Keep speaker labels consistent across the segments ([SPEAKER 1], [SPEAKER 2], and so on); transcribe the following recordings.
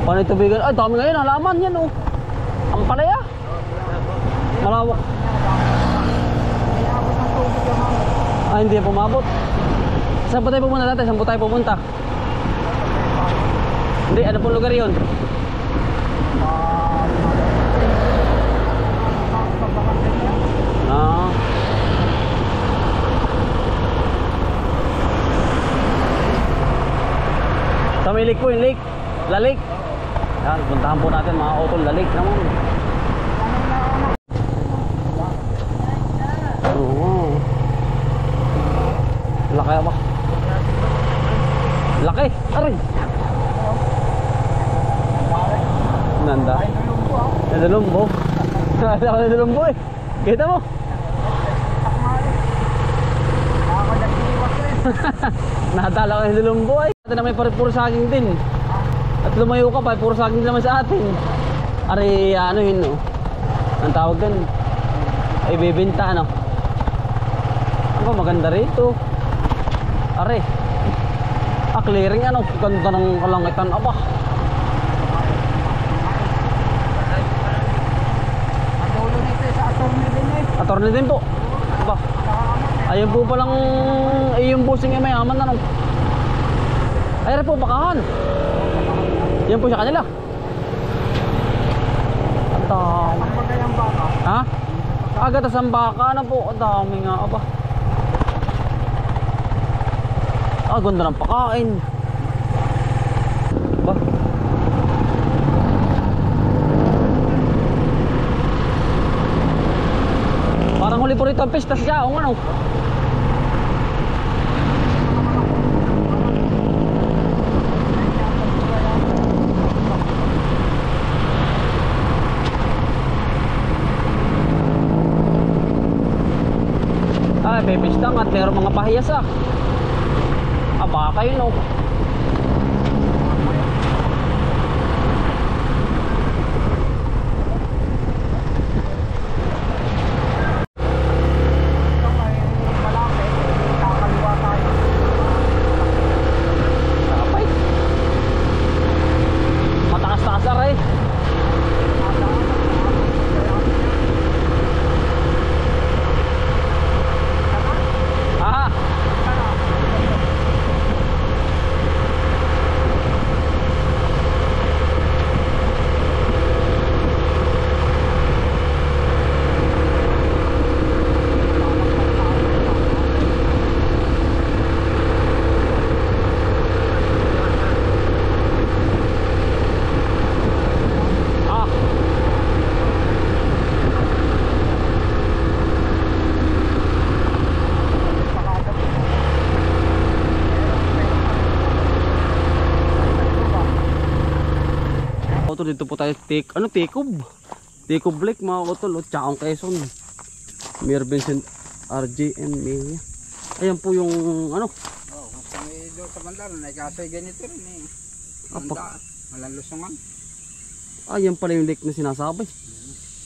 [SPEAKER 1] Paano yung tubigan? Ay, dami ngayon, halaman yan oh. Ang palaya. Malawak. Ah, hindi pumabot. Saan po tayo pumunta dati? Saan po tayo pumunta? Hindi, ano pong lugar yun? Ah. Sa may lake po, yung lake. La Lake. Yan, puntahan po natin mga utol, La Lake naman. Oo. Laki ba? Laki. Aray. Nanda. Nadalumbo. Nadalumbo eh. Kita mo? Nadala ka nadalumbo eh. Ito na may puro saging din. At lumayo ka pa, puro saging naman sa atin. Ari, ano yun no? Ang tawag doon? Ay, bibenta ano? Ano ba, maganda rito. Ari. Ah, clearing ano? Ganda ng kalangitan. Aba. Attorney din po. Aba. Ayun po palang, yung busing ay mayaman ano? Ay, po, bakahan. Yan po sa kanila. Ang dami. Ha? Agad sa baka na po. Ang dami nga ba. Ah, ganda ng pakain. Ba? Parang huli po rito ang pista siya. O ano? Ah, pepistang at meron mga pahiyas ah. Ah, baka yun oh. Mataas-taas aray. Dito po tayo Tecob Lake mga kutol, Chaong Quezon. Mayor Vincent RJM Mania. Ayan po yung ano.
[SPEAKER 2] Oh, may do sa bandaran ay kasi ganito rin eh. Walang lusungan.
[SPEAKER 1] Ayan pala yung lake na sinasabi.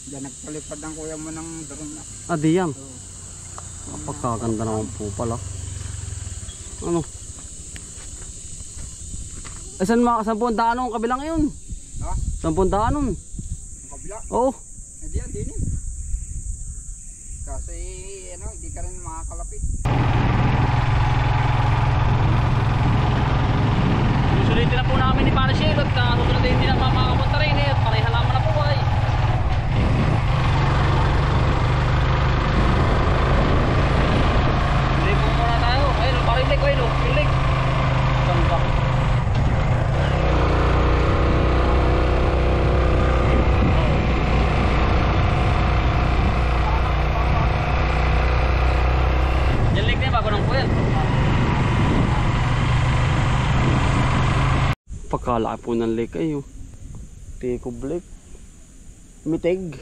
[SPEAKER 2] Diyan nagpalipad ang kuya mo ng drone na.
[SPEAKER 1] Ah, diyan. Napakaganda naman po pala. Ano? Eh, saan po ang daan ng kabilang yun?
[SPEAKER 2] Ha?
[SPEAKER 1] Saan po ang daan nun?
[SPEAKER 2] Ang kabila?
[SPEAKER 1] Oo.
[SPEAKER 2] Eh diyan, din eh. Kasi ano, hindi ka rin makakalapit.
[SPEAKER 1] Susulitin na po namin ni Parashil at susulitin din ang makakapunta rin eh. At pareha naman na po ay. Hindi po muna tayo. Ayun, parilik, ayun, pilik. Saan ba? Pagkalaki po ng lake ay Tecob Lake. Mitig.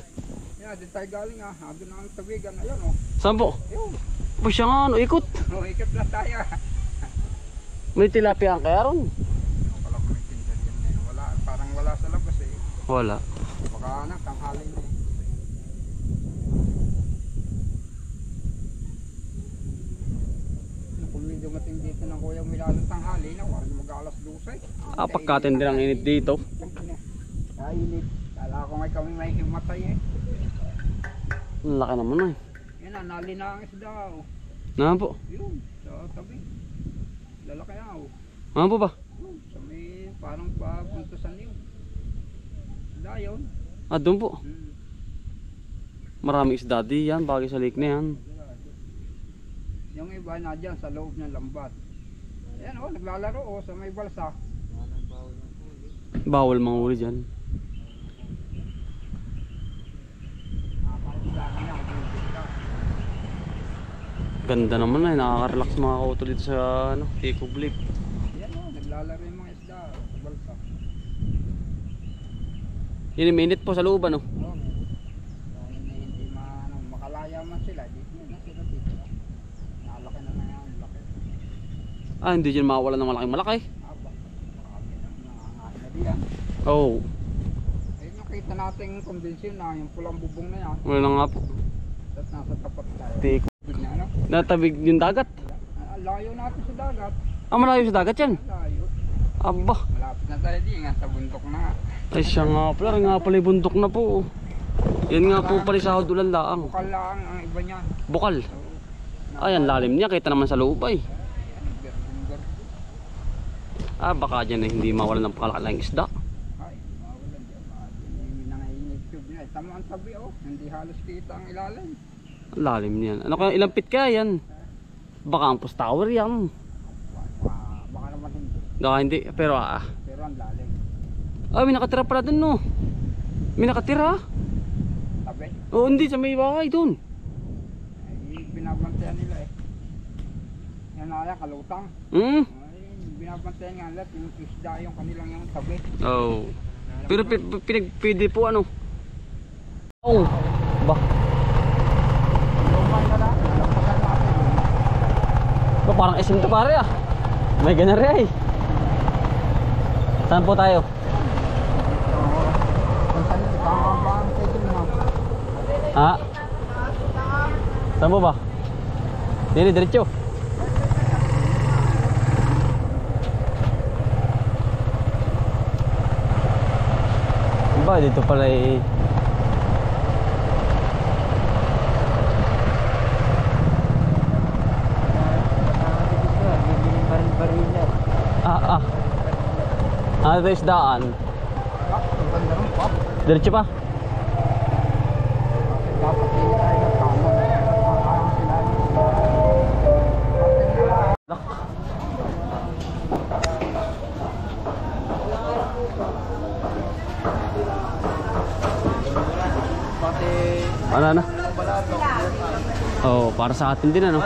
[SPEAKER 2] Yeah, dito tayo galing ah. Doon ang tawigan. Ayun oh.
[SPEAKER 1] Saan po?
[SPEAKER 2] Ayun.
[SPEAKER 1] Po siya nga, ikot.
[SPEAKER 2] Oh, ikot na tayo.
[SPEAKER 1] May tilapia ang kaya ron?
[SPEAKER 2] Wala ko may tindan yan eh. Wala, parang wala sa labas eh.
[SPEAKER 1] Wala.
[SPEAKER 2] Baka anak, tanghali na eh. Kung may dumating dito ng kuya may lalong tanghali na, warin mag-alas 12.
[SPEAKER 1] Ah, pagkatin din ang init dito.
[SPEAKER 2] kung may kami may himatay eh.
[SPEAKER 1] Ang laki naman eh.
[SPEAKER 2] Yan na, nalinangis daw.
[SPEAKER 1] Naman po.
[SPEAKER 2] Yun, sa tabi. Lalaki na oh.
[SPEAKER 1] Naman po ba?
[SPEAKER 2] Yun, sa may parang papuntusan yun. Isda yun.
[SPEAKER 1] Ah, doon po.
[SPEAKER 2] Hmm.
[SPEAKER 1] Maraming isda di yan, bagay sa lake na yan.
[SPEAKER 2] Yung iba na dyan sa loob ng lambat. Ayan oh, naglalaro oh, sa may balsa.
[SPEAKER 1] Bawal manghuli dyan. Ganda naman eh, nakaka-relax mga kauto dito sa ano, Kikog Lake.
[SPEAKER 2] Ayan oh, naglalaro yung mga isda sa balsa.
[SPEAKER 1] Yun yung minute po sa loob ano.
[SPEAKER 2] Oh, hindi makalaya man sila, dito na sila dito. Nalaki na yan, laki.
[SPEAKER 1] Ah, hindi dyan mawala ng malaking malaki.
[SPEAKER 2] Marami na nangangain na diyan.
[SPEAKER 1] Oo.
[SPEAKER 2] Ayun yung kita nating kondensyon na yung pulang bubong na yan.
[SPEAKER 1] Wala na nga po.
[SPEAKER 2] Tapos nasa tapat tayo.
[SPEAKER 1] Kikog.
[SPEAKER 2] Na, ano?
[SPEAKER 1] Natabig yung dagat.
[SPEAKER 2] Layo natin sa dagat.
[SPEAKER 1] Ah, malayo sa dagat yan.
[SPEAKER 2] Layo.
[SPEAKER 1] Aba.
[SPEAKER 2] Malapit na tayo di nga sa bundok na nga.
[SPEAKER 1] Ay siya nga pala, nga pala yung bundok na po. Yan nga po pala sa Haudulan laang.
[SPEAKER 2] Bukal lang ang iba niya.
[SPEAKER 1] Bukal.
[SPEAKER 2] So,
[SPEAKER 1] Ay, ang lalim niya, kita naman sa loob ay.
[SPEAKER 2] garding.
[SPEAKER 1] Ah, baka dyan eh, hindi mawala ng pakalaking isda.
[SPEAKER 2] Ay, mawalan dyan. Hindi nangayinig tube niya. Tama ang tabi oh. Hindi halos kita ang ilalim.
[SPEAKER 1] Ang lalim niyan. Ano kaya, ilang feet kaya yan? Baka Ampos Tower yan.
[SPEAKER 2] Baka naman hindi.
[SPEAKER 1] Baka hindi, pero
[SPEAKER 2] Pero ang lalim.
[SPEAKER 1] ah, may nakatira pala dun no. May nakatira.
[SPEAKER 2] Tabi.
[SPEAKER 1] Oo, hindi, sa may bahay dun.
[SPEAKER 2] Ay, binabantayan nila eh. Yan na yan, kalutang.
[SPEAKER 1] Hmm?
[SPEAKER 2] Ay, binabantayan nga lahat. Yung isda yung kanilang yung tabi.
[SPEAKER 1] Oo. Pero pinagpili po ano. Oo. Ba?
[SPEAKER 2] Luman ka na. Lampasan natin.
[SPEAKER 1] Ba, parang SM to pare ah. May ganun rin eh. Saan po tayo?
[SPEAKER 2] Kung saan ito, tama ba ang pwede mo?
[SPEAKER 1] Ha? Saan po ba? Dili, diretso. Ba, dito pala eh. Ah. Ano ito isdaan? Diretso pa?
[SPEAKER 2] Dapat hindi tayo nagkama. Ang sila. Pati
[SPEAKER 1] Ano na? Oh, para sa atin din ano?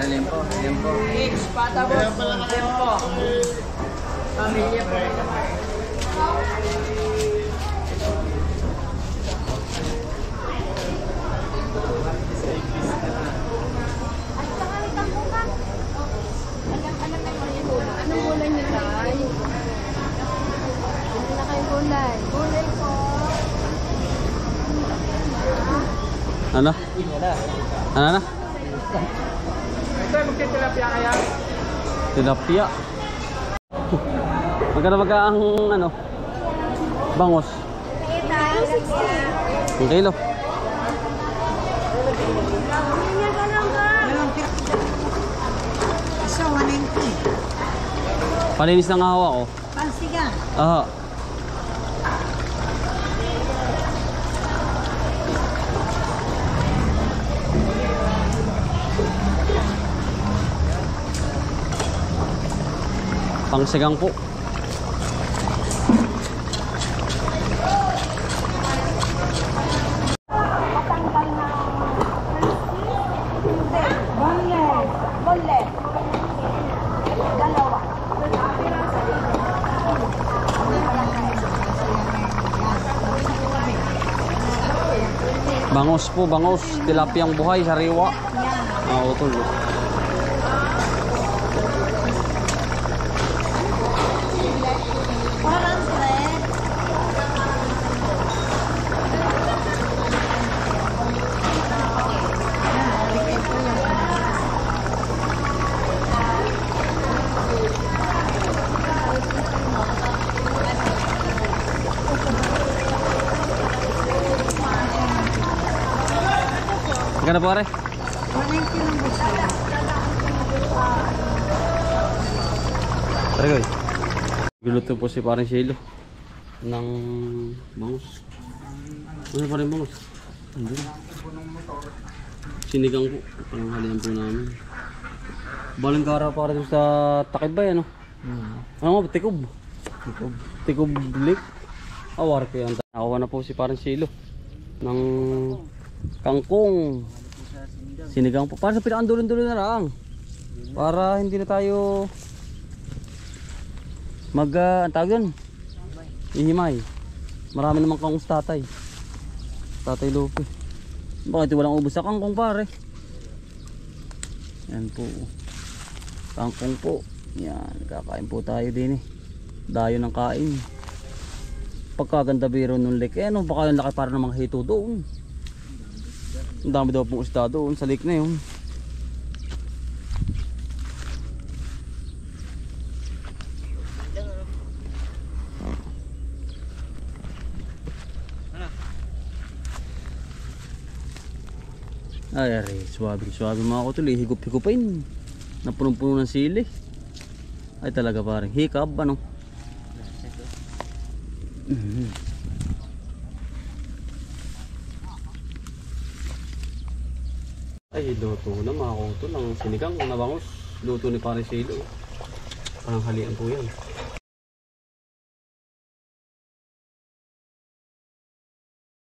[SPEAKER 2] Limpo. Patapos limpo. Pamilya po.
[SPEAKER 3] Anong gulay niyo tayo? Ano na kayong gulay? Gulay po.
[SPEAKER 1] Ano? Ano na?
[SPEAKER 2] Ito, magtitilapia kaya?
[SPEAKER 1] Tilapia. Magkano ang ano? Bangos. 1 kilo.
[SPEAKER 3] Isa, 190.
[SPEAKER 1] Palinis ng hawa ko.
[SPEAKER 3] Pansiga.
[SPEAKER 1] Aha. Pangsigang po.
[SPEAKER 3] Boneless. Dalawa.
[SPEAKER 1] Bangos po, bangos. Tilapiyang buhay, sariwa. Utol.
[SPEAKER 3] Parang bread.
[SPEAKER 1] Magkano po, are?
[SPEAKER 3] 190 lang po siya.
[SPEAKER 1] Tara, guys. Guluto po si parang Shelo ng bangus. Ano pa rin bangus? Andun. Sinigang po. Pananghalian po namin. Baling kara para sa Takibay, ano? Ano nga, tikob. Tikob Lake. Awar ko yan. Nakawa na po si parang Shelo ng kangkong. Sinigang po. Para sa pinakandulon-dulon na lang. Para hindi na tayo ang tawag yun, ihimay. Marami namang kangus tatay. Tatay Lupe. Bakit walang ubos sa kangkong, pare? Yan po. Kangkong po. Yan, kakain po tayo din eh. Dayo ng kain. Pagkaganda biro nung lake. Eh ano, baka yung laki para ng mga hito doon. Ang dami daw pong isda doon sa lake na yun. Ay, ari, suwabe mga kutuloy. Higup-higupin. Napunong-puno ng sili. Ay talaga parang hikab, ano? Ay, luto na mga kutol. Ang sinigang na bangus. Luto ni Pare Shelo. Parang halian po yan.